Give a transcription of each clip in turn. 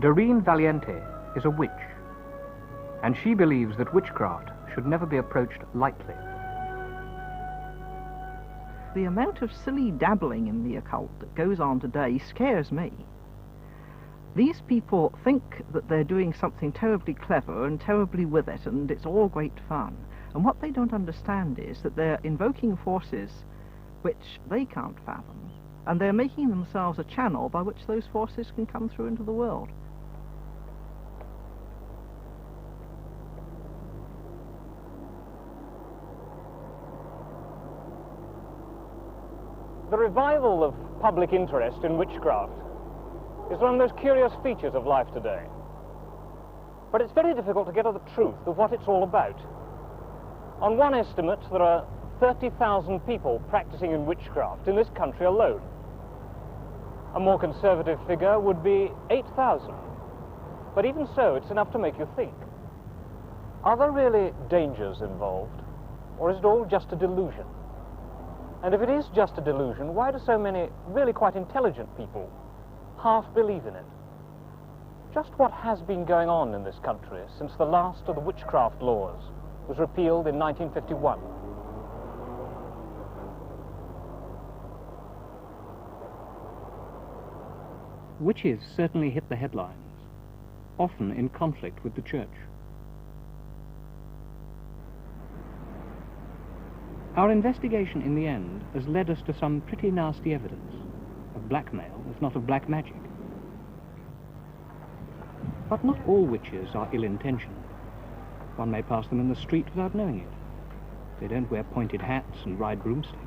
Doreen Valiente is a witch, and she believes that witchcraft should never be approached lightly. The amount of silly dabbling in the occult that goes on today scares me. These people think that they're doing something terribly clever and terribly with it, and it's all great fun. And what they don't understand is that they're invoking forces which they can't fathom, and they're making themselves a channel by which those forces can come through into the world. The revival of public interest in witchcraft is one of those curious features of life today. But it's very difficult to get at the truth of what it's all about. On one estimate, there are 30,000 people practicing in witchcraft in this country alone. A more conservative figure would be 8,000. But even so, it's enough to make you think. Are there really dangers involved? Or is it all just a delusion? And if it is just a delusion, why do so many really quite intelligent people half believe in it? Just what has been going on in this country since the last of the witchcraft laws was repealed in 1951? Witches certainly hit the headlines, often in conflict with the church. Our investigation in the end has led us to some pretty nasty evidence of blackmail, if not of black magic. But not all witches are ill-intentioned. One may pass them in the street without knowing it. They don't wear pointed hats and ride broomsticks.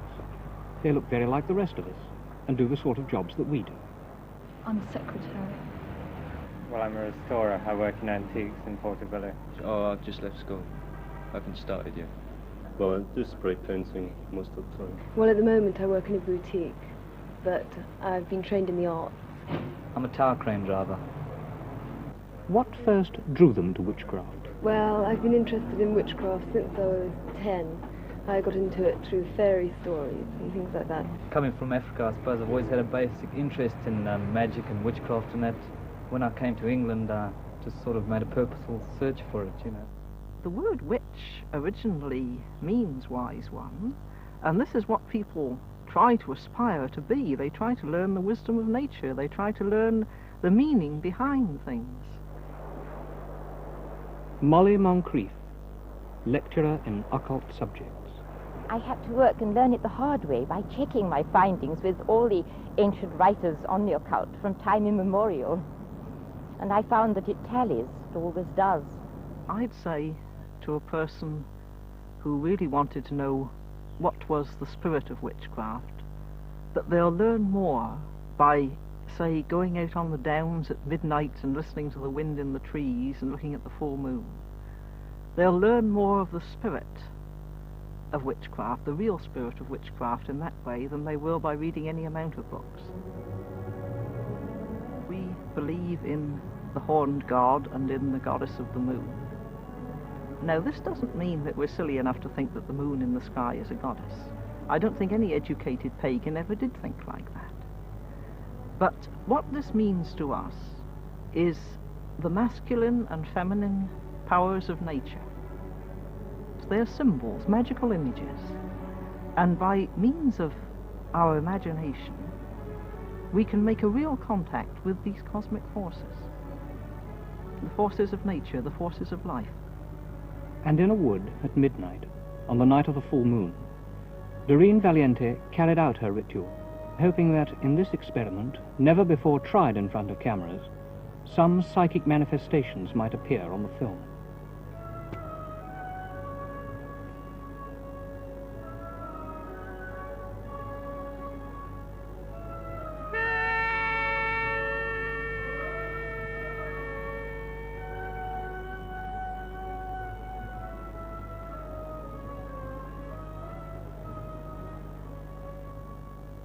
They look very like the rest of us and do the sort of jobs that we do. I'm a secretary. Well, I'm a restorer. I work in antiques in Portobello. Oh, I've just left school. I haven't started yet. Well, I do spray painting most of the time. Well, at the moment I work in a boutique, but I've been trained in the arts. I'm a tower crane driver. What first drew them to witchcraft? Well, I've been interested in witchcraft since I was 10. I got into it through fairy stories and things like that. Coming from Africa, I suppose I've always had a basic interest in magic and witchcraft, and that when I came to England, I just sort of made a purposeful search for it, you know. The word witch originally means wise one, and this is what people try to aspire to be. They try to learn the wisdom of nature. They try to learn the meaning behind things. Molly Moncrief, lecturer in occult subjects. I had to work and learn it the hard way by checking my findings with all the ancient writers on the occult from time immemorial. And I found that it tallies, it always does. I'd say to a person who really wanted to know what was the spirit of witchcraft, that they'll learn more by, say, going out on the downs at midnight and listening to the wind in the trees and looking at the full moon. They'll learn more of the spirit of witchcraft, the real spirit of witchcraft in that way, than they will by reading any amount of books. We believe in the horned god and in the goddess of the moon. Now, this doesn't mean that we're silly enough to think that the moon in the sky is a goddess. I don't think any educated pagan ever did think like that. But what this means to us is the masculine and feminine powers of nature. They're symbols, magical images, and by means of our imagination, we can make a real contact with these cosmic forces, the forces of nature, the forces of life. And in a wood at midnight, on the night of the full moon, Doreen Valiente carried out her ritual, hoping that in this experiment, never before tried in front of cameras, some psychic manifestations might appear on the film.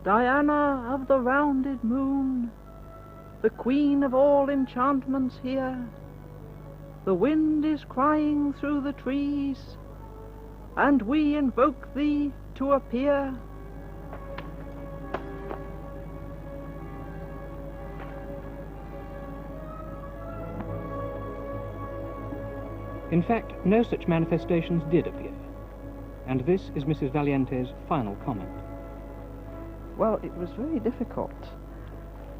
Diana of the rounded moon, the queen of all enchantments here, the wind is crying through the trees, and we invoke thee to appear. In fact, no such manifestations did appear. And this is Mrs. Valiente's final comment. Well, it was very difficult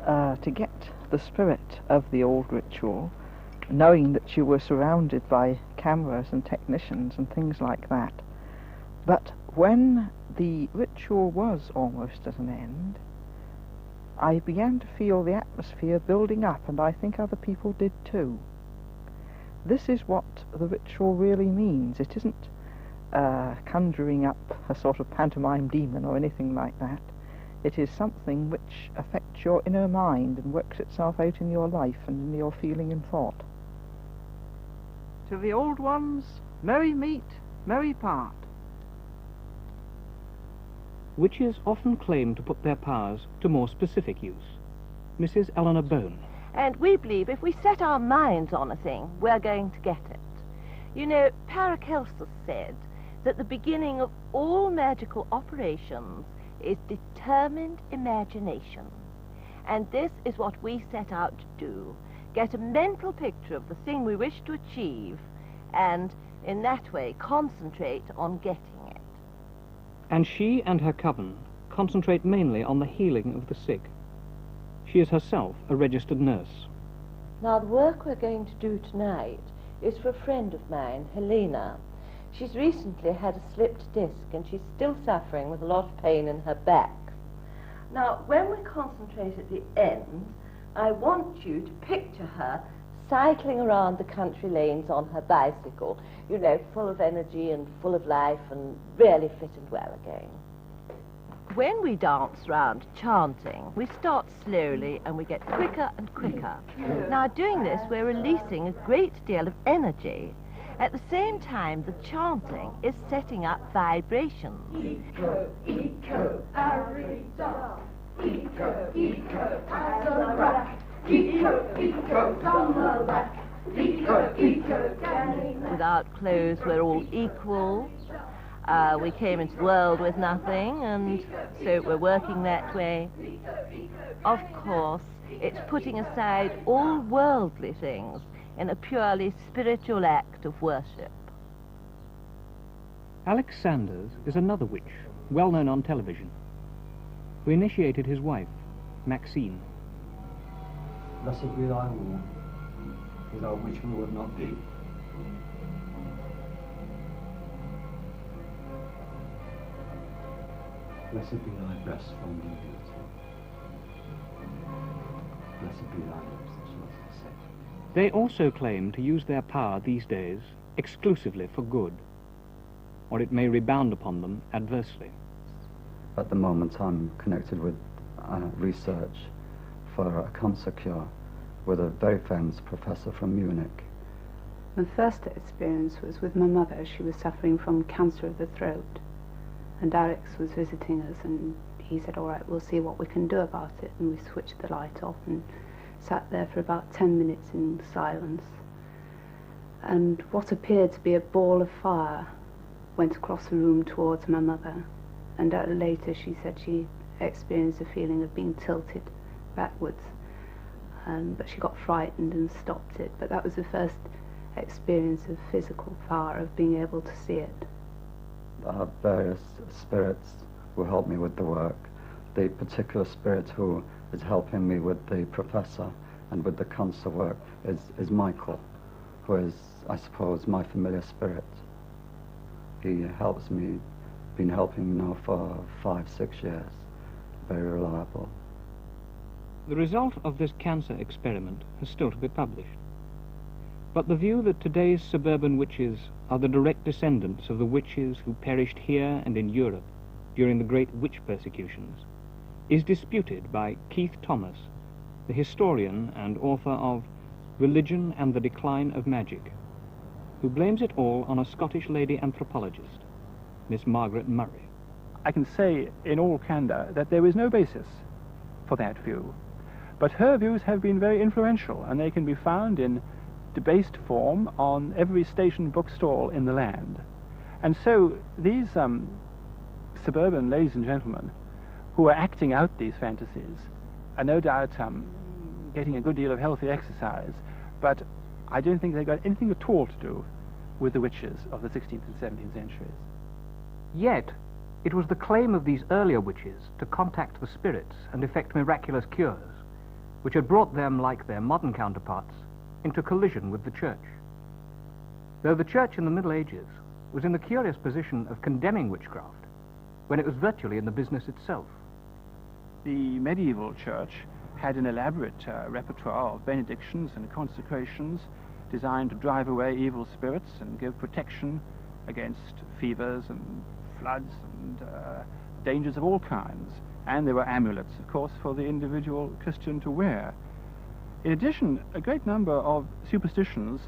to get the spirit of the old ritual, knowing that you were surrounded by cameras and technicians and things like that. But when the ritual was almost at an end, I began to feel the atmosphere building up, and I think other people did too. This is what the ritual really means. It isn't conjuring up a sort of pantomime demon or anything like that. It is something which affects your inner mind and works itself out in your life and in your feeling and thought. To the old ones, merry meet, merry part. Witches often claim to put their powers to more specific use. Mrs. Eleanor Bone. And we believe if we set our minds on a thing, we're going to get it. You know, Paracelsus said that the beginning of all magical operations is determined imagination. And this is what we set out to do. Get a mental picture of the thing we wish to achieve, and in that way concentrate on getting it. And she and her coven concentrate mainly on the healing of the sick. She is herself a registered nurse. Now, the work we're going to do tonight is for a friend of mine, Helena. She's recently had a slipped disc and she's still suffering with a lot of pain in her back. Now, when we concentrate at the end, I want you to picture her cycling around the country lanes on her bicycle, you know, full of energy and full of life and really fit and well again. When we dance round chanting, we start slowly and we get quicker and quicker. Now, doing this, we're releasing a great deal of energy. At the same time, the chanting is setting up vibrations. Eco, eco, arida. Eco, eco, azara. Eco, eco, donala. Eco, eco, canina. Without clothes, we're all equal. We came into the world with nothing, and so we're working that way. Of course, it's putting aside all worldly things in a purely spiritual act of worship. Alex Sanders is another witch, well known on television, who initiated his wife, Maxine. Blessed be thy womb, without which we would not be. Blessed be thy breast formed in beauty. Blessed be thy lips that shall not forsake. They also claim to use their power these days exclusively for good, or it may rebound upon them adversely. At the moment I'm connected with research for a cancer cure with a very famous professor from Munich. My first experience was with my mother. She was suffering from cancer of the throat, and Alex was visiting us, and he said, all right, we'll see what we can do about it. And we switched the light off and sat there for about 10 minutes in silence. And what appeared to be a ball of fire went across the room towards my mother. And later she said she experienced a feeling of being tilted backwards. But she got frightened and stopped it. But that was the first experience of physical power, of being able to see it. Various spirits who help me with the work. The particular spirit who is helping me with the professor and with the cancer work is Michael, who is, I suppose, my familiar spirit. He helps me, been helping me now for 5-6 years. Very reliable. The result of this cancer experiment has still to be published. But the view that today's suburban witches are the direct descendants of the witches who perished here and in Europe during the great witch persecutions is disputed by Keith Thomas, the historian and author of Religion and the Decline of Magic, who blames it all on a Scottish lady anthropologist, Miss Margaret Murray. I can say in all candor that there is no basis for that view, but her views have been very influential, and they can be found in debased form on every station bookstall in the land. And so these suburban ladies and gentlemen who are acting out these fantasies are no doubt getting a good deal of healthy exercise, but I don't think they've got anything at all to do with the witches of the 16th and 17th centuries. Yet, it was the claim of these earlier witches to contact the spirits and effect miraculous cures, which had brought them, like their modern counterparts, into collision with the Church. Though the Church in the Middle Ages was in the curious position of condemning witchcraft, when it was virtually in the business itself. The medieval Church had an elaborate repertoire of benedictions and consecrations designed to drive away evil spirits and give protection against fevers and floods and dangers of all kinds. And there were amulets, of course, for the individual Christian to wear. In addition, a great number of superstitions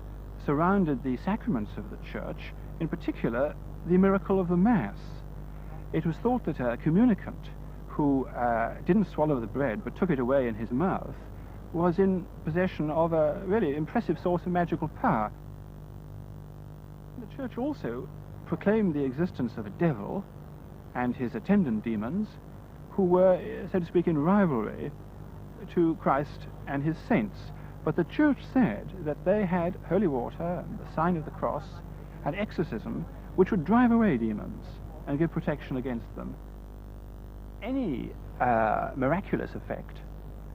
surrounded the sacraments of the Church, in particular the miracle of the Mass. It was thought that a communicant who didn't swallow the bread but took it away in his mouth was in possession of a really impressive source of magical power. The Church also proclaimed the existence of a devil and his attendant demons who were, so to speak, in rivalry to Christ and his saints. But the Church said that they had holy water and the sign of the cross and exorcism which would drive away demons and give protection against them. Any miraculous effect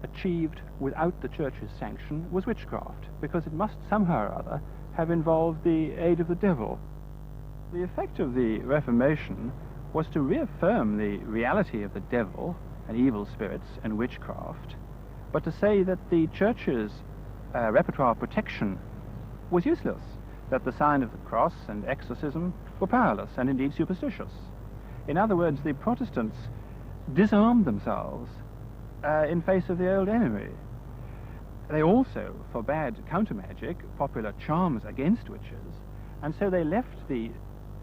achieved without the Church's sanction was witchcraft, because it must somehow or other have involved the aid of the devil. The effect of the Reformation was to reaffirm the reality of the devil and evil spirits and witchcraft, but to say that the Church's repertoire of protection was useless, that the sign of the cross and exorcism were powerless and indeed superstitious. In other words, the Protestants disarmed themselves in face of the old enemy. They also forbade counter-magic, popular charms against witches, and so they left the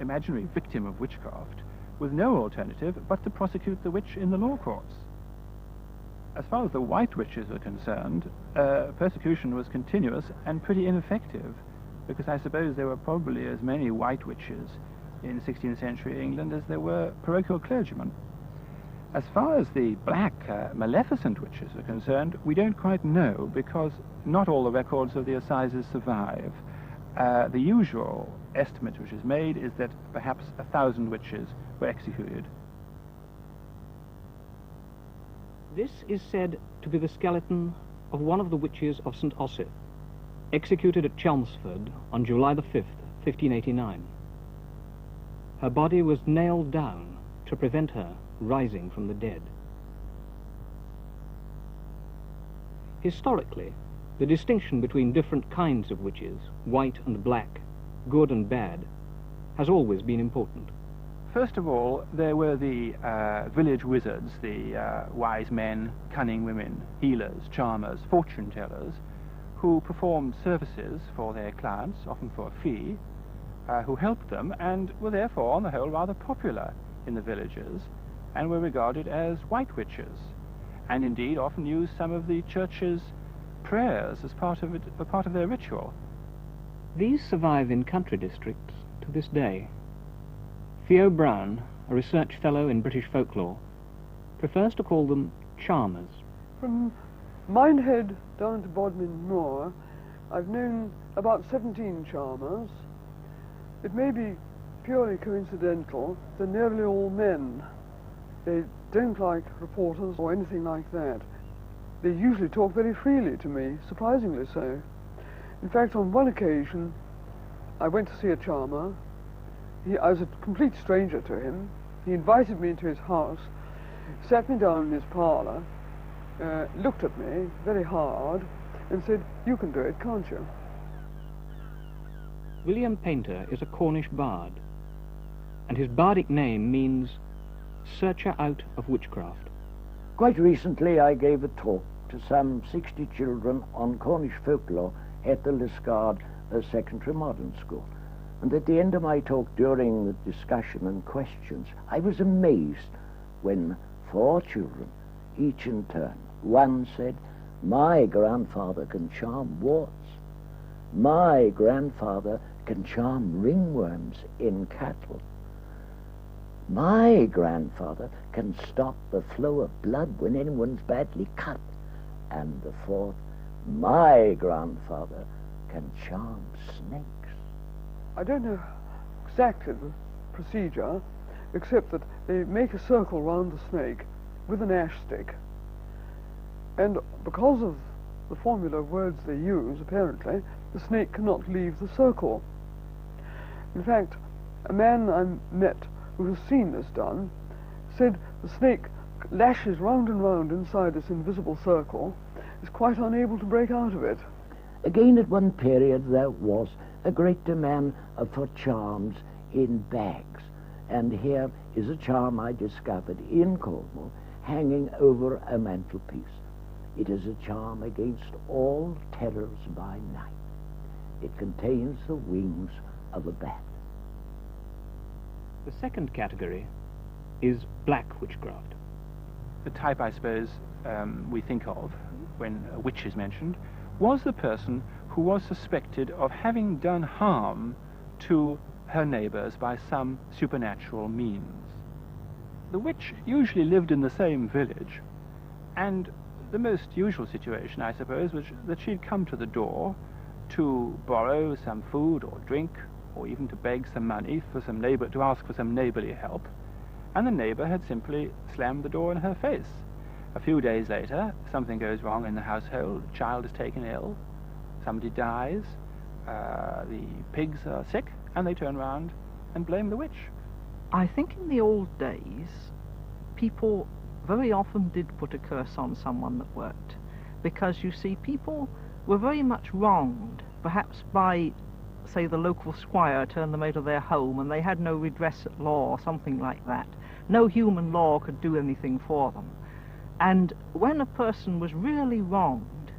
imaginary victim of witchcraft with no alternative but to prosecute the witch in the law courts. As far as the white witches were concerned, persecution was continuous and pretty ineffective, because I suppose there were probably as many white witches in 16th century England as there were parochial clergymen. As far as the black maleficent witches are concerned, we don't quite know, because not all the records of the assizes survive. The usual estimate which is made is that perhaps 1,000 witches were executed. This is said to be the skeleton of one of the witches of St. Osyth, executed at Chelmsford on July the 5th, 1589. Her body was nailed down to prevent her rising from the dead. Historically, the distinction between different kinds of witches, white and black, good and bad, has always been important. First of all, there were the village wizards, the wise men, cunning women, healers, charmers, fortune tellers, who performed services for their clients, often for a fee, who helped them and were therefore, on the whole, rather popular in the villages and were regarded as white witches, and indeed often used some of the Church's prayers as part of their ritual. These survive in country districts to this day. Theo Brown, a research fellow in British folklore, prefers to call them charmers. From Minehead down to Bodmin Moor, I've known about 17 charmers. It may be purely coincidental. They're nearly all men. They don't like reporters or anything like that. They usually talk very freely to me, surprisingly so. In fact, on one occasion, I went to see a charmer. I was a complete stranger to him. He invited me into his house, sat me down in his parlour, looked at me very hard, and said, "You can do it, can't you?" William Painter is a Cornish bard, and his bardic name means searcher out of witchcraft. Quite recently I gave a talk to some 60 children on Cornish folklore at the Liscard Secondary Modern School. And at the end of my talk, during the discussion and questions, I was amazed when 4 children, each in turn, one said, "My grandfather can charm warts. My grandfather can charm ringworms in cattle. My grandfather can stop the flow of blood when anyone's badly cut." And the 4th, "My grandfather can charm snakes." I don't know exactly the procedure, except that they make a circle round the snake with an ash stick, and because of the formula of words they use, apparently, the snake cannot leave the circle. In fact, a man I met who has seen this done said the snake lashes round and round inside this invisible circle, is quite unable to break out of it. Again, at one period, there was a great demand for charms in bags. And here is a charm I discovered in Cornwall, hanging over a mantelpiece. It is a charm against all terrors by night. It contains the wings of a bat. The second category is black witchcraft. The type, I suppose, we think of when a witch is mentioned, was the person who was suspected of having done harm to her neighbors by some supernatural means. The witch usually lived in the same village, and the most usual situation, I suppose, was that she'd come to the door to borrow some food or drink, or even to beg some money for some neighbor, to ask for some neighborly help, and the neighbor had simply slammed the door in her face. A few days later, something goes wrong in the household, a child is taken ill, somebody dies, the pigs are sick, and they turn around and blame the witch. I think in the old days, people very often did put a curse on someone that worked, because you see, people were very much wronged, perhaps by, say, the local squire turned them out of their home and they had no redress at law or something like that. No human law could do anything for them. And when a person was really wronged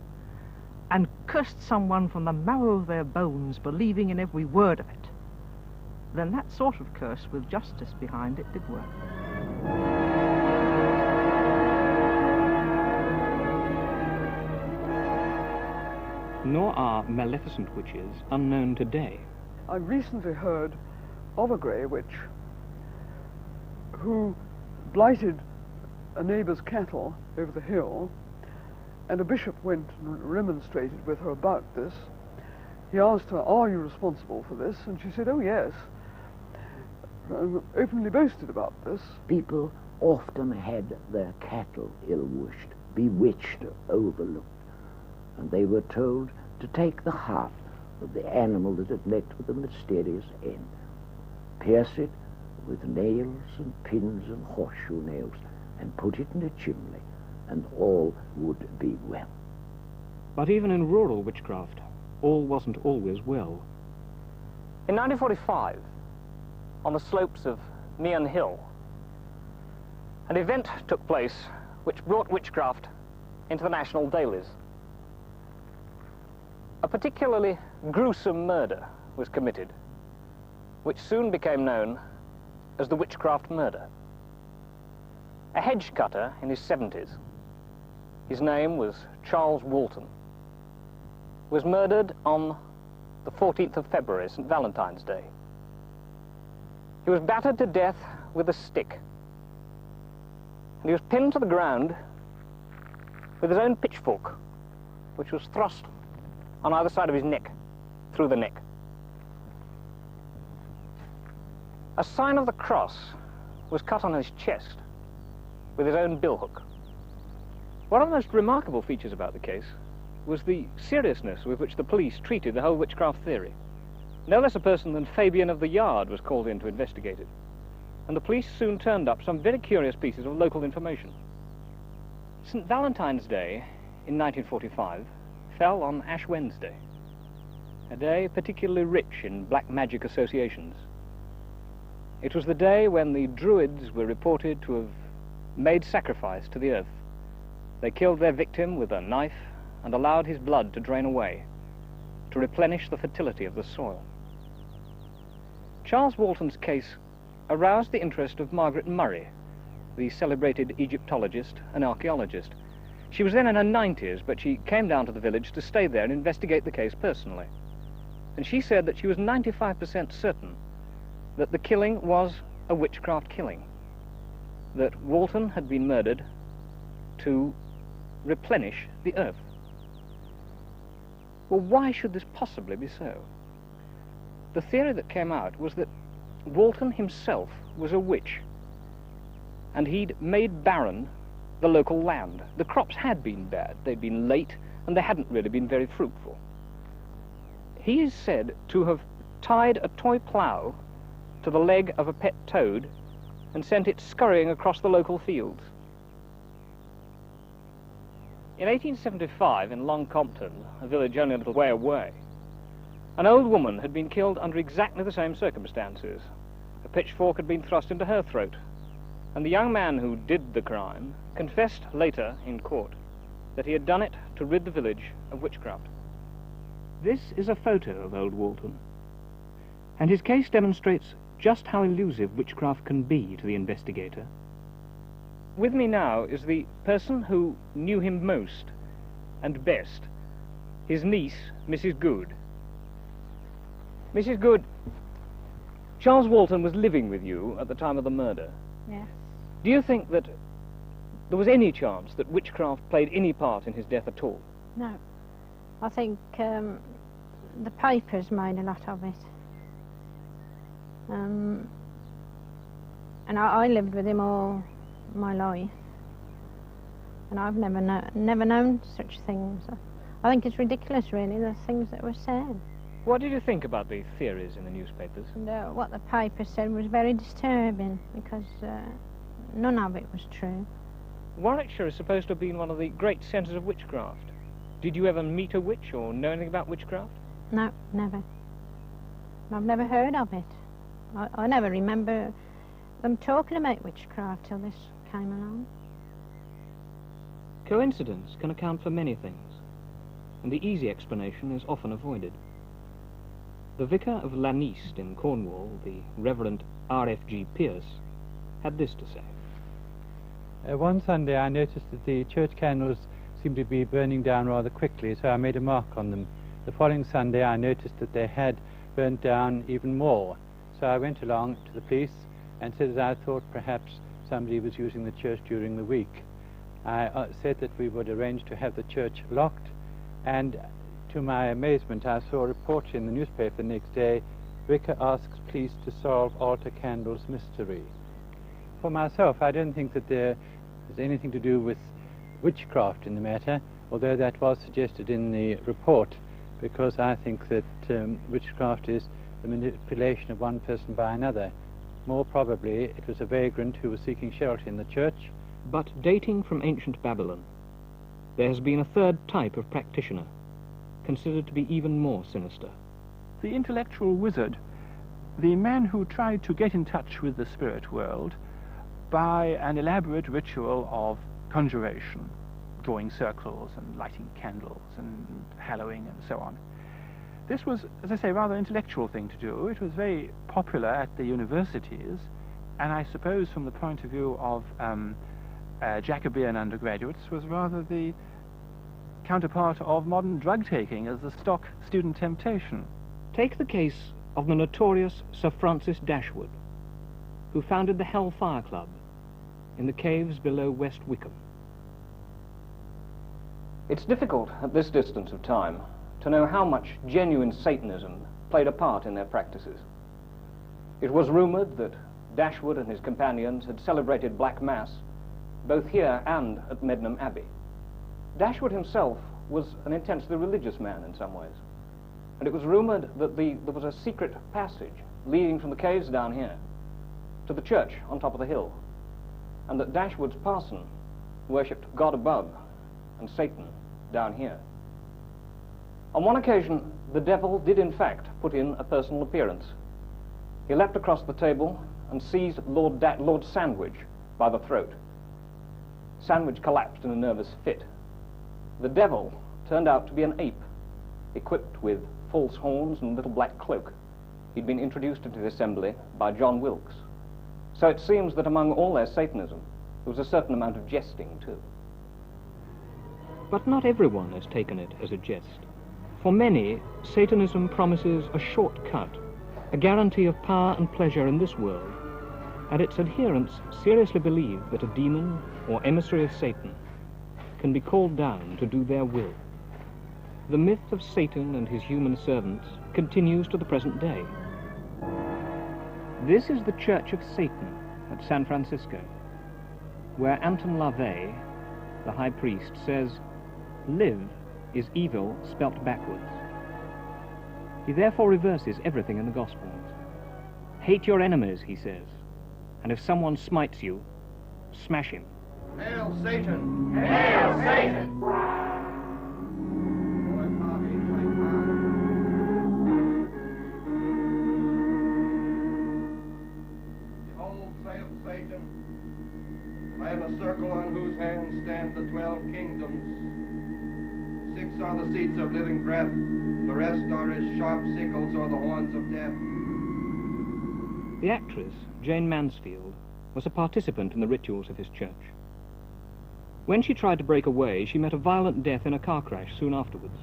and cursed someone from the marrow of their bones, believing in every word of it, then that sort of curse with justice behind it did work. Nor are maleficent witches unknown today. I recently heard of a grey witch who blighted a neighbour's cattle over the hill, and a bishop went and remonstrated with her about this. He asked her, "Are you responsible for this?" And she said, "Oh yes," and openly boasted about this. People often had their cattle ill-wished, bewitched, overlooked, and they were told to take the heart of the animal that had met with a mysterious end, pierce it with nails and pins and horseshoe nails, and put it in a chimney, and all would be well. But even in rural witchcraft, all wasn't always well. In 1945, on the slopes of Meehan Hill, an event took place which brought witchcraft into the national dailies. A particularly gruesome murder was committed, which soon became known as the witchcraft murder. A hedge cutter in his 70s, his name was Charles Walton, was murdered on the 14th of February, St. Valentine's Day. He was battered to death with a stick, and he was pinned to the ground with his own pitchfork, which was thrust on either side of his neck, through the neck. A sign of the cross was cut on his chest with his own billhook. One of the most remarkable features about the case was the seriousness with which the police treated the whole witchcraft theory. No less a person than Fabian of the Yard was called in to investigate it, and the police soon turned up some very curious pieces of local information. St. Valentine's Day in 1945 fell on Ash Wednesday, a day particularly rich in black magic associations. It was the day when the Druids were reported to have made sacrifice to the earth. They killed their victim with a knife and allowed his blood to drain away, to replenish the fertility of the soil. Charles Walton's case aroused the interest of Margaret Murray, the celebrated Egyptologist and archaeologist. She was then in her 90s, but she came down to the village to stay there and investigate the case personally. And she said that she was 95% certain that the killing was a witchcraft killing, that Walton had been murdered to replenish the earth. Well, why should this possibly be so? the theory that came out was that Walton himself was a witch, and he'd made barren the local land. The crops had been bad, they'd been late, and they hadn't really been very fruitful. He is said to have tied a toy plough to the leg of a pet toad and sent it scurrying across the local fields. In 1875, in Long Compton, a village only a little way away, an old woman had been killed under exactly the same circumstances. A pitchfork had been thrust into her throat, and the young man who did the crime confessed later in court that he had done it to rid the village of witchcraft. This is a photo of old Walton, and his case demonstrates just how elusive witchcraft can be to the investigator. With me now is the person who knew him most and best, his niece, Mrs. Good. Mrs. Good, Charles Walton was living with you at the time of the murder. Yes. Do you think that there was any chance that witchcraft played any part in his death at all? No. I think the papers made a lot of it. And I lived with him all my life, and I've never known such things. I think it's ridiculous, really, the things that were said. What did you think about the theories in the newspapers? And, what the paper said was very disturbing, because none of it was true. Warwickshire is supposed to have been one of the great centres of witchcraft. Did you ever meet a witch or know anything about witchcraft? No, never. I've never heard of it. I never remember them talking about witchcraft till this came along. Coincidence can account for many things, and the easy explanation is often avoided. The vicar of Laniste in Cornwall, the Reverend R.F.G. Pierce, had this to say. One Sunday I noticed that the church candles seemed to be burning down rather quickly, so I made a mark on them. The following Sunday I noticed that they had burnt down even more, so I went along to the police and said that I thought perhaps somebody was using the church during the week. I said that we would arrange to have the church locked, and to my amazement I saw a report in the newspaper the next day, "Vicar asks police to solve altar candles mystery." For myself, I don't think that there is anything to do with witchcraft in the matter, although that was suggested in the report, because I think that witchcraft is the manipulation of one person by another. More probably it was a vagrant who was seeking shelter in the church. But dating from ancient Babylon, there has been a third type of practitioner, considered to be even more sinister. The intellectual wizard, the man who tried to get in touch with the spirit world by an elaborate ritual of conjuration, drawing circles and lighting candles and hallowing and so on. This was, as I say, a rather intellectual thing to do. It was very popular at the universities, and I suppose from the point of view of Jacobean undergraduates was rather the counterpart of modern drug-taking as the stock student temptation. Take the case of the notorious Sir Francis Dashwood, who founded the Hellfire Club in the caves below West Wickham. It's difficult at this distance of time to know how much genuine Satanism played a part in their practices. It was rumoured that Dashwood and his companions had celebrated Black Mass both here and at Medmenham Abbey. Dashwood himself was an intensely religious man in some ways, and it was rumoured that there was a secret passage leading from the caves down here to the church on top of the hill, and that Dashwood's parson worshipped God above and Satan down here. On one occasion, the devil did in fact put in a personal appearance. He leapt across the table and seized Lord Sandwich by the throat. Sandwich collapsed in a nervous fit. The devil turned out to be an ape, equipped with false horns and a little black cloak. He'd been introduced into the assembly by John Wilkes. So it seems that among all their Satanism, there was a certain amount of jesting too. But not everyone has taken it as a jest. For many, Satanism promises a shortcut, a guarantee of power and pleasure in this world, and its adherents seriously believe that a demon or emissary of Satan can be called down to do their will. the myth of Satan and his human servants continues to the present day. This is the Church of Satan at San Francisco, where Anton LaVey, the high priest, says, "Live is evil spelt backwards." He therefore reverses everything in the Gospels. Hate your enemies, he says, and if someone smites you, smash him. Hail Satan! Hail Satan! Behold, saith Satan, I have a circle on whose hands stand the 12 kingdoms. 6 are the seats of living breath, the rest are as sharp sickles or the horns of death. The actress, Jane Mansfield, was a participant in the rituals of his church. When she tried to break away, she met a violent death in a car crash soon afterwards.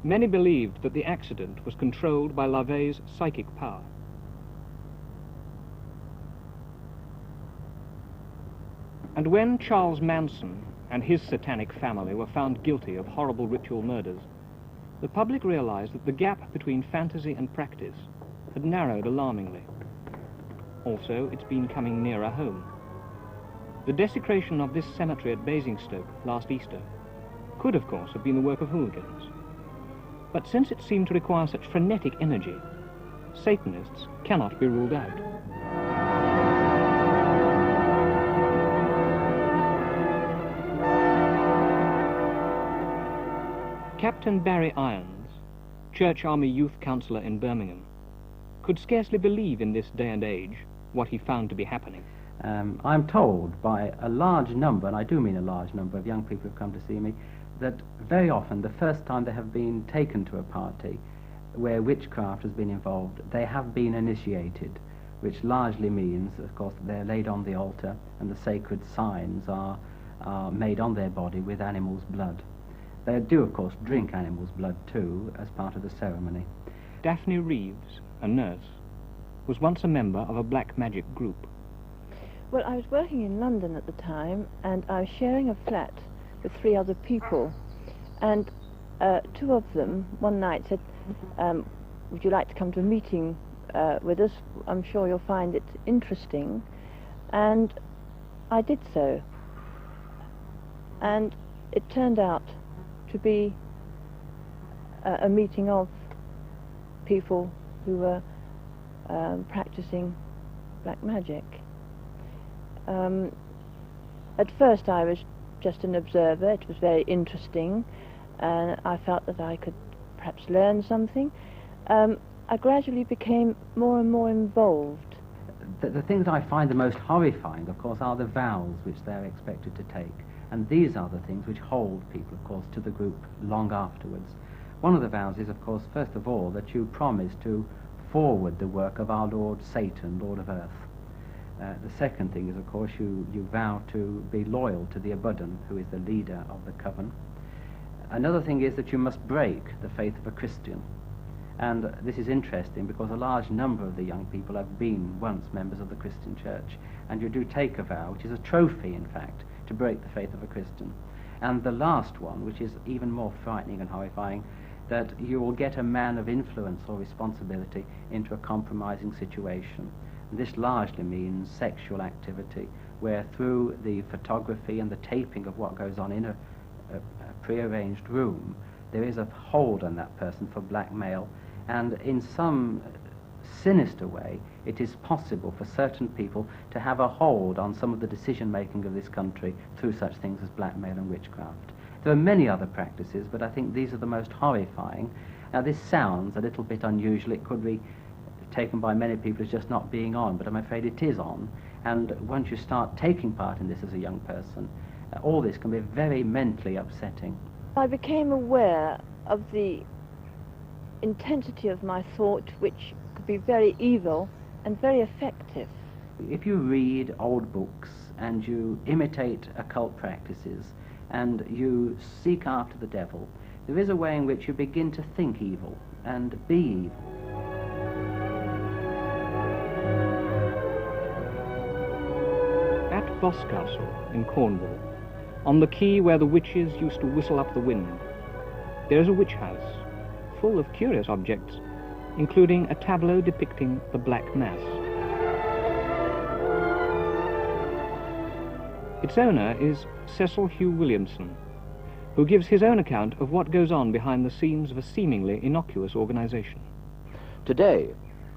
Many believed that the accident was controlled by LaVey's psychic power. And when Charles Manson and his satanic family were found guilty of horrible ritual murders, the public realized that the gap between fantasy and practice had narrowed alarmingly. Also, it's been coming nearer home. The desecration of this cemetery at Basingstoke last Easter could, of course, have been the work of hooligans. But since it seemed to require such frenetic energy, Satanists cannot be ruled out. Captain Barry Irons, Church Army Youth Counsellor in Birmingham, could scarcely believe in this day and age what he found to be happening. I'm told by a large number, and I do mean a large number of young people who've come to see me, that very often the first time they have been taken to a party where witchcraft has been involved, they have been initiated, which largely means, of course, that they're laid on the altar and the sacred signs are made on their body with animals' blood. They do, of course, drink animals' blood too as part of the ceremony. Daphne Reeves, a nurse, was once a member of a black magic group. Well, I was working in London at the time, and I was sharing a flat with 3 other people, and 2 of them one night said, would you like to come to a meeting with us? I'm sure you'll find it interesting. And I did so. And it turned out to be a meeting of people who were practicing black magic. At first I was just an observer. It was very interesting, and I felt that I could perhaps learn something. I gradually became more and more involved. The thing that I find the most horrifying, of course, are the vows which they're expected to take. And these are the things which hold people, of course, to the group long afterwards. One of the vows is, of course, first of all, that you promise to forward the work of our Lord Satan, Lord of Earth. The second thing is, of course, you vow to be loyal to the Abuddon, who is the leader of the coven. Another thing is that you must break the faith of a Christian. And this is interesting because a large number of the young people have been once members of the Christian church. And you do take a vow, which is a trophy, in fact, to break the faith of a Christian. And the last one, which is even more frightening and horrifying, that you will get a man of influence or responsibility into a compromising situation. And this largely means sexual activity, where through the photography and the taping of what goes on in a prearranged room, there is a hold on that person for blackmail, and in some sinister way, it is possible for certain people to have a hold on some of the decision-making of this country through such things as blackmail and witchcraft. There are many other practices, but I think these are the most horrifying. Now, this sounds a little bit unusual. It could be taken by many people as just not being on, but I'm afraid it is on. And once you start taking part in this as a young person, all this can be very mentally upsetting. I became aware of the intensity of my thought, which could be very evil and very effective. If you read old books and you imitate occult practices and you seek after the devil, there is a way in which you begin to think evil and be evil. At Boscastle in Cornwall, on the quay where the witches used to whistle up the wind, there is a witch house, full of curious objects, including a tableau depicting the Black Mass. Its owner is Cecil Williamson, who gives his own account of what goes on behind the scenes of a seemingly innocuous organization. Today,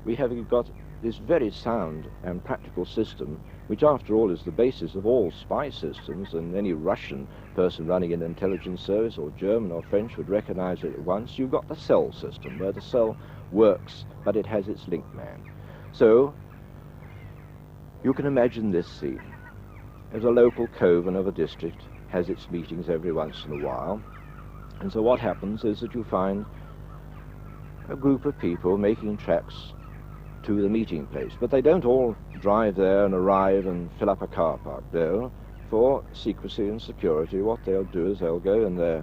we have got this very sound and practical system, which after all is the basis of all spy systems, and any Russian person running an intelligence service, or German or French, would recognize it at once. You've got the cell system, where the cell works, but it has its link man. So, you can imagine this scene. As a local coven of a district has its meetings every once in a while, and so what happens is that you find a group of people making tracks to the meeting place, but they don't all drive there and arrive and fill up a car park. No, for secrecy and security, what they'll do is they'll go in their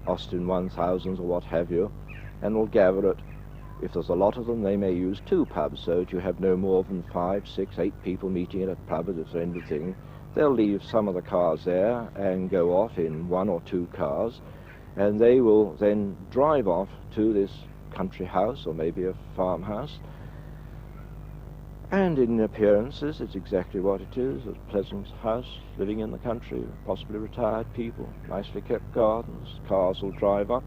Austin 1000s or what have you, and will gather at, if there's a lot of them, they may use 2 pubs, so that you have no more than 5, 6, 8 people meeting at a pub at the end of the thing. They'll leave some of the cars there and go off in 1 or 2 cars, and they will then drive off to this country house or maybe a farmhouse. And in appearances, it's exactly what it is, a pleasant house, living in the country, possibly retired people, nicely kept gardens, cars will drive up.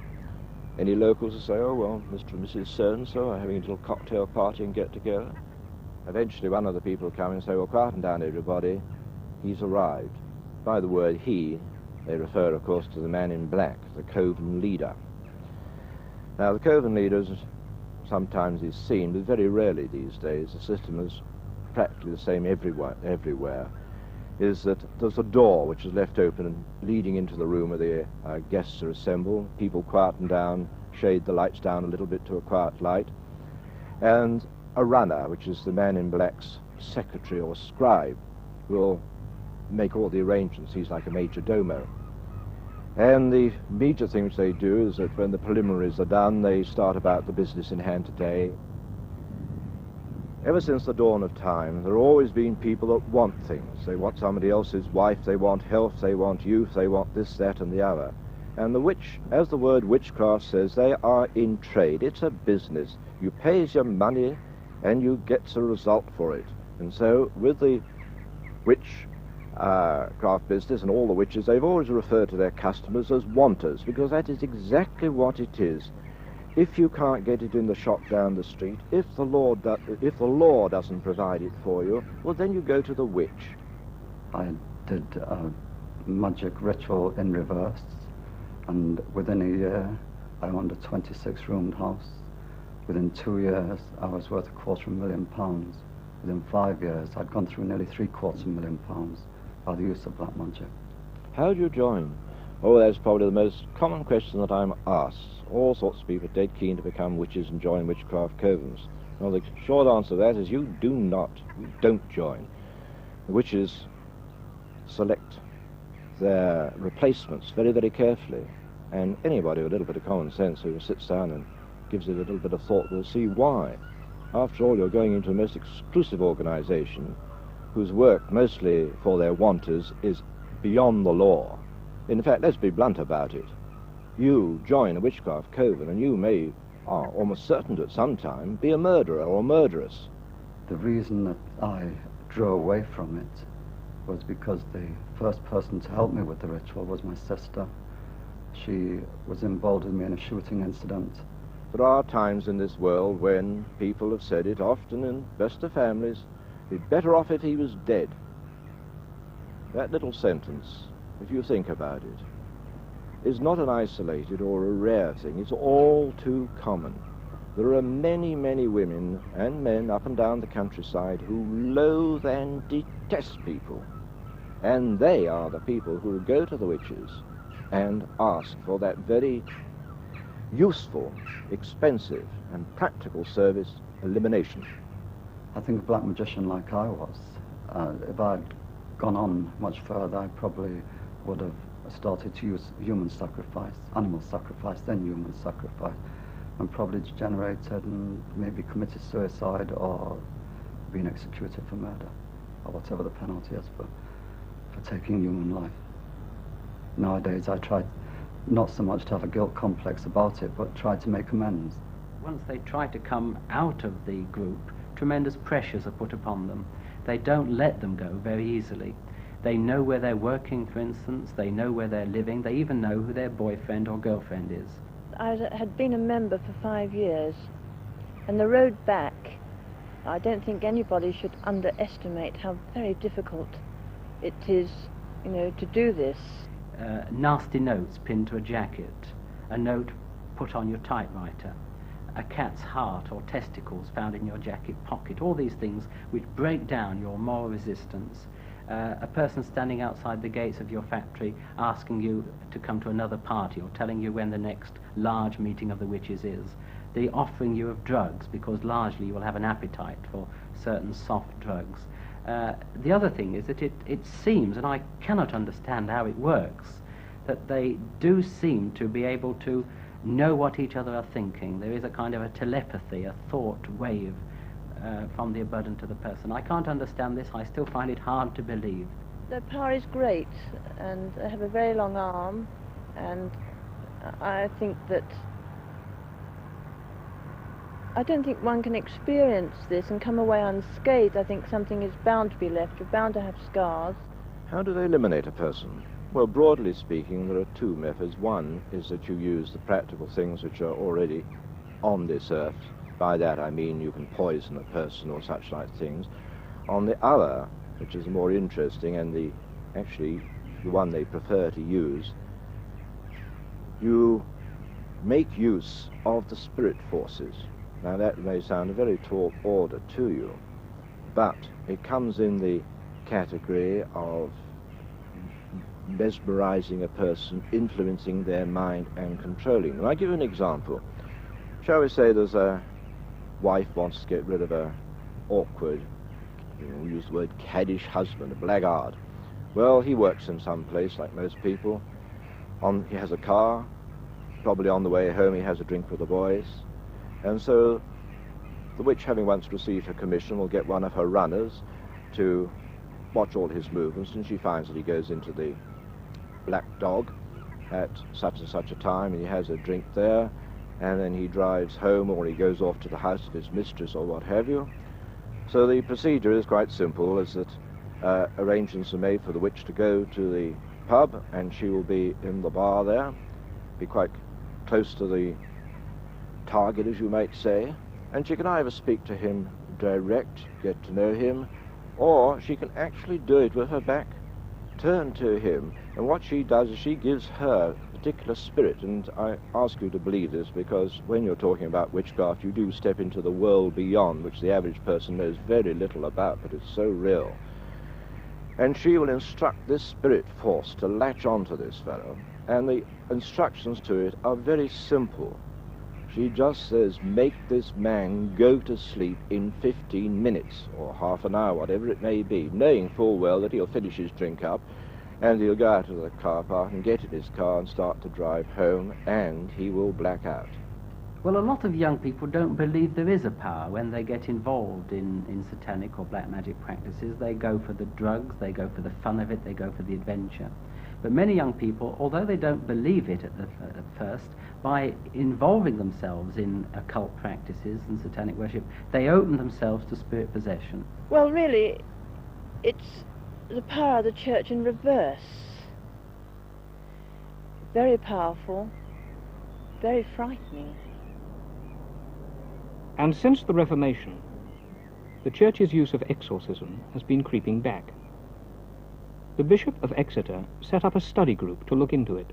Any locals will say, oh, well, Mr. and Mrs. So-and-so are having a little cocktail party and get together. Eventually one of the people will come and say, well, quieten down, everybody. He's arrived. By the word he, they refer, of course, to the man in black, the coven leader. Now, the coven leader sometimes is seen, but very rarely these days. The system is practically the same everywhere, is that there's a door which is left open and leading into the room where the guests are assembled. People quieten down, shade the lights down a little bit to a quiet light, and a runner, which is the man in black's secretary or scribe, will make all the arrangements. He's like a major domo. And the major thing which they do is that when the preliminaries are done, they start about the business in hand today. Ever since the dawn of time, there have always been people that want things. They want somebody else's wife, they want health, they want youth, they want this, that, and the other. And the witch, as the word witchcraft says, they are in trade. It's a business. You pays your money and you get a result for it. And so with the witchcraft business and all the witches, they've always referred to their customers as wanters, because that is exactly what it is. If you can't get it in the shop down the street, if the law doesn't provide it for you, well, then you go to the witch. I did a magic ritual in reverse, and within a year I owned a 26-roomed house. Within 2 years I was worth £250,000. Within 5 years I'd gone through nearly £750,000 by the use of black magic. How do you join? Oh, that's probably the most common question that I'm asked. All sorts of people are dead keen to become witches and join witchcraft covens. Well, the short answer to that is you don't join. The witches select their replacements very, very carefully, and anybody with a little bit of common sense who sits down and gives it a little bit of thought will see why. After all, you're going into a most exclusive organization whose work, mostly for their wanters, is beyond the law. In fact, let's be blunt about it. You join a witchcraft coven and you are almost certain to at some time be a murderer or a murderess. The reason that I drew away from it was because the first person to help me with the ritual was my sister. She was involved with me in a shooting incident. There are times in this world when people have said it, often in best of families, he'd be better off if he was dead. That little sentence, if you think about it, is not an isolated or a rare thing. It's all too common. There are many, many women and men up and down the countryside who loathe and detest people. And they are the people who go to the witches and ask for that very useful, expensive, and practical service, elimination. I think a black magician like I was, if I'd gone on much further, I probably would have started to use human sacrifice, animal sacrifice, then human sacrifice, and probably degenerated and maybe committed suicide or been executed for murder, or whatever the penalty is for taking human life. Nowadays I try not so much to have a guilt complex about it, but try to make amends. Once they try to come out of the group, tremendous pressures are put upon them. They don't let them go very easily. They know where they're working, for instance, they know where they're living, they even know who their boyfriend or girlfriend is. I had been a member for 5 years, and the road back, I don't think anybody should underestimate how very difficult it is, you know, to do this. Nasty notes pinned to a jacket, a note put on your typewriter, a cat's heart or testicles found in your jacket pocket, all these things which break down your moral resistance. A person standing outside the gates of your factory asking you to come to another party or telling you when the next large meeting of the witches is. The offering you of drugs, because largely you will have an appetite for certain soft drugs. The other thing is that it seems, and I cannot understand how it works, that they do seem to be able to know what each other are thinking. There is a kind of a telepathy, a thought wave from the abundant to the person. I can't understand this. I still find it hard to believe. Their power is great, and they have a very long arm, and I think that I don't think one can experience this and come away unscathed. I think something is bound to be left. You're bound to have scars. How do they eliminate a person? Well, broadly speaking, there are two methods. One is that you use the practical things which are already on this earth. By that I mean you can poison a person or such like things. On the other, which is more interesting and actually the one they prefer to use, you make use of the spirit forces. Now that may sound a very tall order to you, but it comes in the category of mesmerizing a person, influencing their mind and controlling them. I'll give you an example. Shall we say there's a wife wants to get rid of a awkward, we use the word caddish husband, a blackguard. Well, he works in some place like most people. He has a car, probably on the way home he has a drink with the boys. And so the witch, having once received her commission, will get one of her runners to watch all his movements, and she finds that he goes into the Black Dog at such and such a time, and he has a drink there, and then he drives home, or he goes off to the house of his mistress or what have you. So the procedure is quite simple, is that arrangements are made for the witch to go to the pub, and she will be in the bar there, be quite close to the target, as you might say, and she can either speak to him direct, get to know him, or she can actually do it with her back turned to him. And what she does is she gives her particular spirit, and I ask you to believe this, because when you're talking about witchcraft, you do step into the world beyond, which the average person knows very little about, but it's so real. And she will instruct this spirit force to latch onto this fellow, and the instructions to it are very simple. She just says, make this man go to sleep in 15 minutes, or half an hour, whatever it may be, knowing full well that he'll finish his drink up, and he'll go out of the car park and get in his car and start to drive home, and he will black out. Well, a lot of young people don't believe there is a power when they get involved in satanic or black magic practices. They go for the drugs, they go for the fun of it, they go for the adventure. But many young people, although they don't believe it at first, by involving themselves in occult practices and satanic worship, they open themselves to spirit possession. Well, really, it's the power of the church in reverse. Very powerful, very frightening. And since the Reformation, the Church's use of exorcism has been creeping back. The Bishop of Exeter set up a study group to look into it.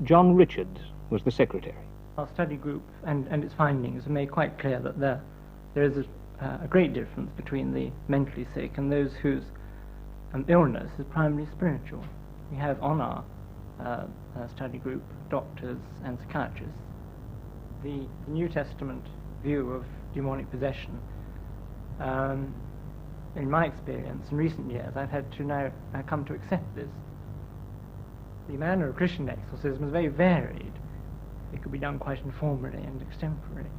John Richards was the secretary. Our study group and its findings have made quite clear that there is a great difference between the mentally sick and those whose illness is primarily spiritual. We have on our study group doctors and psychiatrists. The New Testament view of demonic possession, in my experience in recent years, I've had to now come to accept this. The manner of Christian exorcism is very varied. It could be done quite informally and extemporally.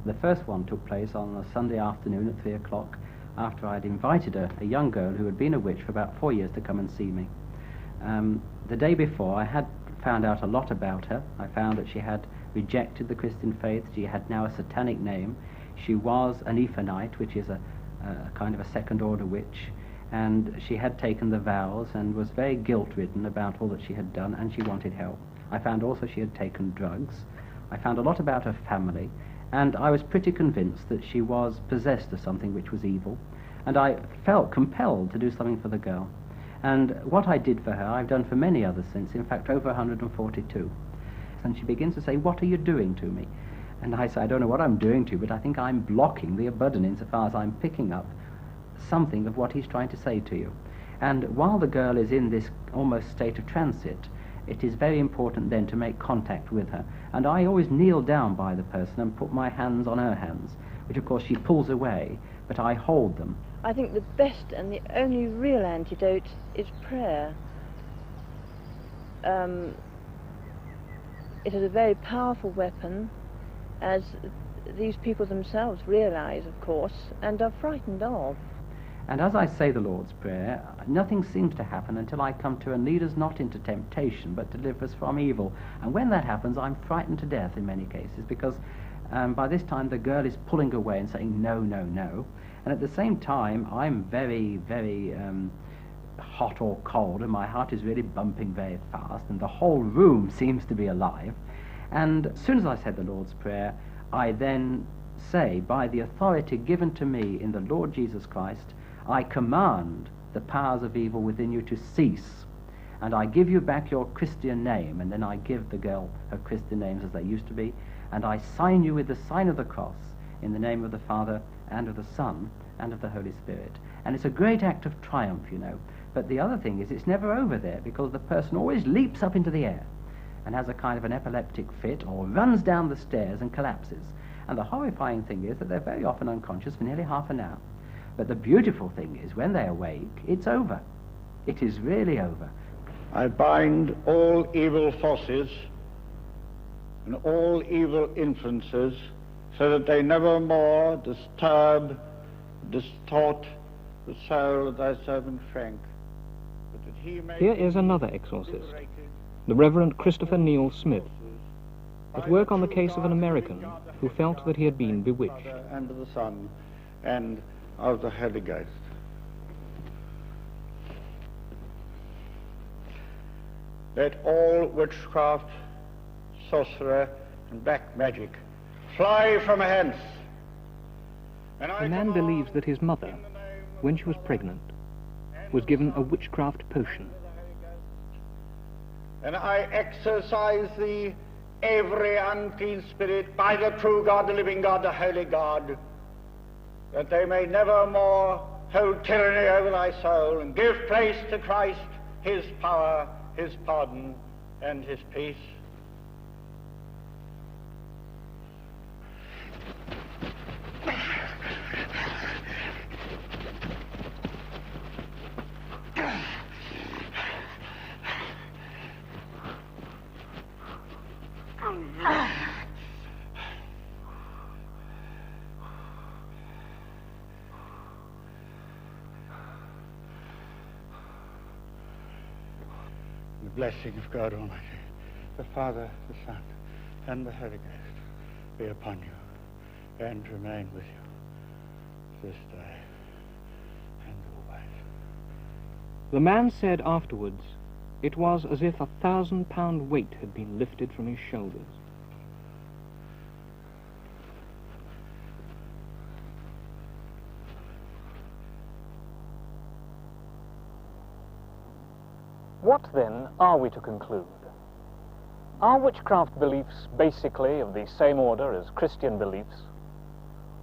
The first one took place on a Sunday afternoon at 3 o'clock after I'd invited a young girl who had been a witch for about 4 years to come and see me. The day before, I had found out a lot about her. I found that she had rejected the Christian faith. She had now a satanic name. She was an Ephonite, which is a kind of a second-order witch, and she had taken the vows and was very guilt-ridden about all that she had done, and she wanted help. I found also she had taken drugs. I found a lot about her family, and I was pretty convinced that she was possessed of something which was evil, and I felt compelled to do something for the girl. And what I did for her, I've done for many others since, in fact over 142. And she begins to say, "What are you doing to me?" And I say, "I don't know what I'm doing to you, but I think I'm blocking the Abaddon insofar as I'm picking up something of what he's trying to say to you." And while the girl is in this almost state of transit, it is very important then to make contact with her. And I always kneel down by the person and put my hands on her hands, which of course she pulls away, but I hold them. I think the best and the only real antidote is prayer. It is a very powerful weapon, as these people themselves realize, of course, and are frightened of. And as I say the Lord's Prayer, nothing seems to happen until I come to, "And lead us not into temptation, but deliver us from evil." And when that happens, I'm frightened to death in many cases, because by this time the girl is pulling away and saying, "No, no, no." And at the same time, I'm very, very hot or cold, and my heart is really bumping very fast, and the whole room seems to be alive. And as soon as I said the Lord's Prayer, I then say, by the authority given to me in the Lord Jesus Christ, I command the powers of evil within you to cease, and I give you back your Christian name. And then I give the girl her Christian names as they used to be, and I sign you with the sign of the cross in the name of the Father and of the Son and of the Holy Spirit. And it's a great act of triumph, you know. But the other thing is, it's never over there, because the person always leaps up into the air and has a kind of an epileptic fit, or runs down the stairs and collapses. And the horrifying thing is that they're very often unconscious for nearly half an hour. But the beautiful thing is, when they awake, it's over. It is really over. I bind all evil forces and all evil influences, so that they never more disturb, distort the soul of thy servant Frank. But that he may Here is another exorcist, the Reverend Christopher Neil Smith, at work on the case of an American who felt that he had been bewitched. And of the Son and of the Holy Ghost. Let all witchcraft, sorcerer, and black magic fly from hence. A man believes that his mother, when she was pregnant, was given a witchcraft potion. And I exorcise thee, every unclean spirit, by the true God, the living God, the holy God, that they may never more hold tyranny over thy soul, and give place to Christ, his power, his pardon, and his peace. The blessing of God Almighty, the Father, the Son, and the Holy Ghost be upon you and remain with you this day and always. The man said afterwards, it was as if 1,000-pound weight had been lifted from his shoulders. What then are we to conclude? Are witchcraft beliefs basically of the same order as Christian beliefs?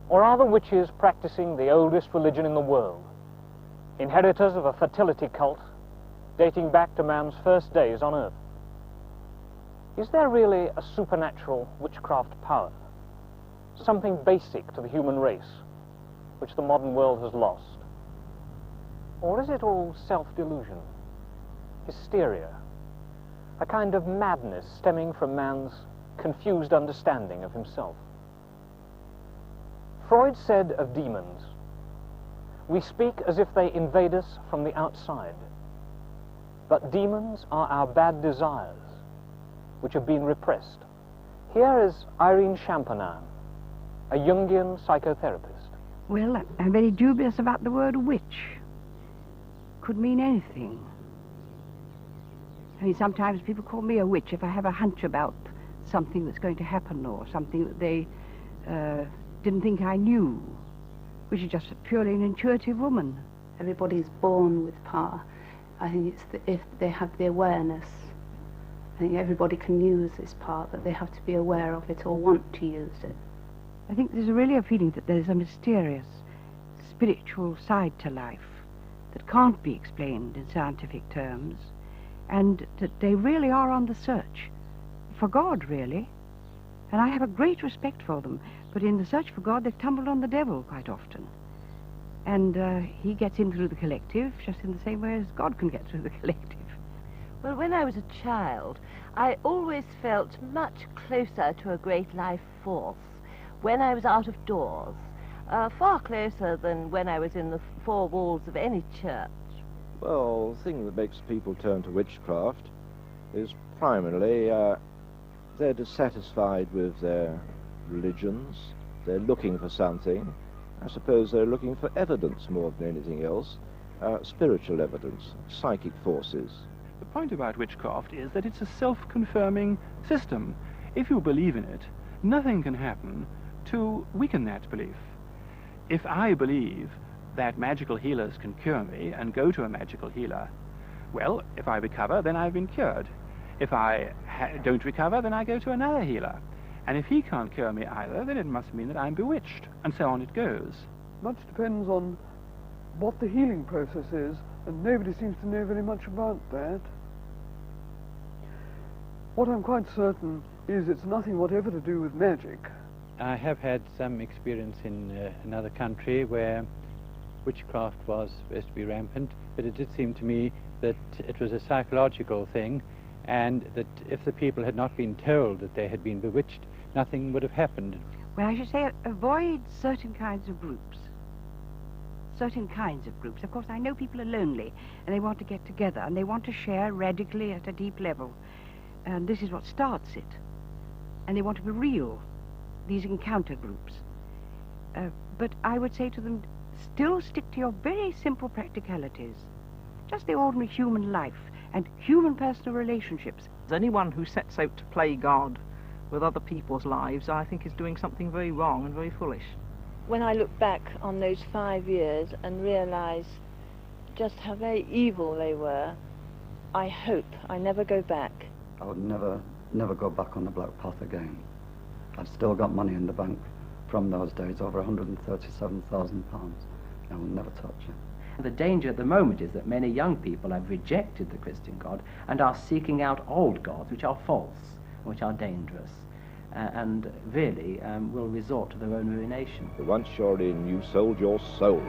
Or are the witches practicing the oldest religion in the world, inheritors of a fertility cult dating back to man's first days on earth? Is there really a supernatural witchcraft power, something basic to the human race, which the modern world has lost? Or is it all self-delusion, hysteria, a kind of madness stemming from man's confused understanding of himself? Freud said of demons, "We speak as if they invade us from the outside, but demons are our bad desires which have been repressed. Here is Irene Champagnat, a Jungian psychotherapist. Well, I'm very dubious about the word witch. Could mean anything. I mean, sometimes people call me a witch if I have a hunch about something that's going to happen or something that they didn't think I knew, which is just purely an intuitive woman. Everybody's born with power. I think it's if they have the awareness. I think everybody can use this power, but they have to be aware of it or want to use it. I think there's really a feeling that there's a mysterious, spiritual side to life that can't be explained in scientific terms, and that they really are on the search for God, really. And I have a great respect for them, but in the search for God, they've tumbled on the devil quite often. And he gets in through the collective, just in the same way as God can get through the collective. Well, when I was a child, I always felt much closer to a great life force when I was out of doors, far closer than when I was in the four walls of any church. Well, the thing that makes people turn to witchcraft is primarily they're dissatisfied with their religions. They're looking for something. I suppose they're looking for evidence more than anything else, spiritual evidence, psychic forces. The point about witchcraft is that it's a self-confirming system. If you believe in it, nothing can happen to weaken that belief. If I believe that magical healers can cure me and go to a magical healer, well, if I recover, then I've been cured. If I don't recover, then I go to another healer. And if he can't cure me either, then it must mean that I'm bewitched, and so on it goes. Much depends on what the healing process is, and nobody seems to know very much about that. What I'm quite certain is it's nothing whatever to do with magic. I have had some experience in another country where witchcraft was supposed to be rampant, but it did seem to me that it was a psychological thing, and that if the people had not been told that they had been bewitched, nothing would have happened. Well, I should say avoid certain kinds of groups. Certain kinds of groups. Of course, I know people are lonely, and they want to get together, and they want to share radically at a deep level. And this is what starts it. And they want to be real, these encounter groups. But I would say to them, still stick to your very simple practicalities. Just the ordinary human life and human personal relationships. Anyone who sets out to play God with other people's lives, I think, is doing something very wrong and very foolish. When I look back on those 5 years and realise just how very evil they were, I hope I never go back. I would never go back on the black path again. I've still got money in the bank from those days, over £137,000. I will never touch it. The danger at the moment is that many young people have rejected the Christian God and are seeking out old gods which are false, which are dangerous, and really will resort to their own ruination. Once you're in, you've sold your soul.